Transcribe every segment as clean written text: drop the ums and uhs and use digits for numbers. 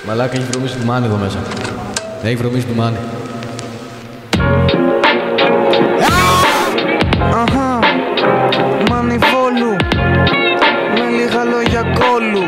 Μαλάκα, έχει βρωμίσει του μάνι εδώ μέσα. Έχει βρωμίσει του μάνι. Αχα, μάνι Βόλου, με λίγα λόγια κόλλου.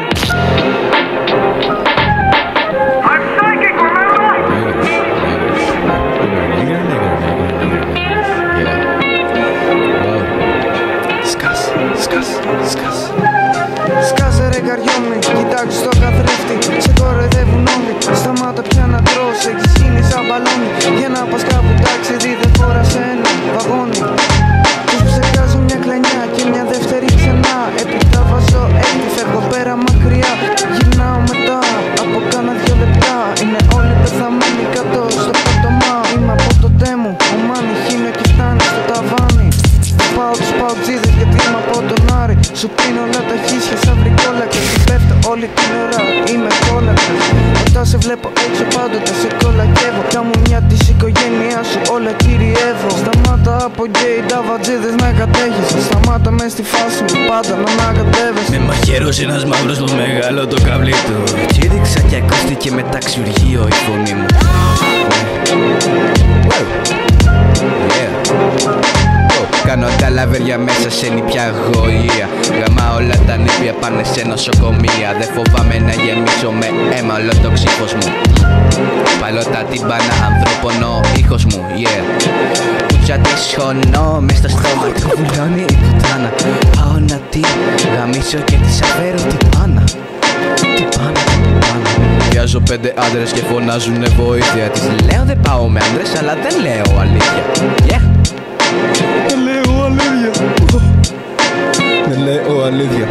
Σκάσε ρε καριόμι, κοιτάξου στο καθρέφτη. Σε κοροϊδεύουν όλοι, σταμάτα πια να τρως. Έχεις γίνει σαν μπαλόνι, για να πας κάπου ταξίδι δεν χώρασε ένα βαγόνι. Τους ψεκάζω μια κλανιά και μια δεύτερη ξανά. Έπειτα βάζω έκτη, φεύγω πέρα μακριά. Γυρνάω μετά από κάνα 2 λεπτά. Είναι όλοι πεθαμένοι κάτω στο πάτωμα. Είμαι από το τέμου, ο μάνι χύνω και φτάνει στο ταβάνι. Πάω τους παουτζίδες γιατί είμαι από τον Άρη. Σου πίνω όλα τα χίσια σαν βρικόλακες. Πέφτω όλη την ώρα, είμαι κόλακας. Όταν σε βλέπω έξω πάντοτε σε κολακεύω. Κι μια της οικογένειάς σου όλα κυριεύω. Σταμάτα από γκέι τα βατζίδες να κατέχεσαι. Σταμάτα μες στη φάση μου πάντα να ανακατεύεσαι. Με μαχαίρος ένας μαύρος που μεγάλο το καβλί του. Τσίριξα και ακούστηκε με ταξιουργείο η φωνή μου. Κάνω τα λαβέρια μέσα σε νηπιά γοία. Γαμά όλα τα νήπια πάνε σε νοσοκομεία. Δεν φοβάμαι να γεμίσω με αίμα όλο το ξύφος μου. Παλώ τα τύμπανα ανθρώπων ο ήχος μου, yeah. Πουτσα τη σχονώ μες στο στόμα του βουλώνει η πουτάνα. Πάω να τη γαμίσω και της αφέρω την πάνα. Την πάνα, την πάνα. Βιάζω 5 άντρες και φωνάζουνε βοήθεια. Της λέω δεν πάω με άντρες αλλά δεν λέω αλήθεια, yeah. Δεν λέω αλήθεια. Δεν λέω αλήθεια.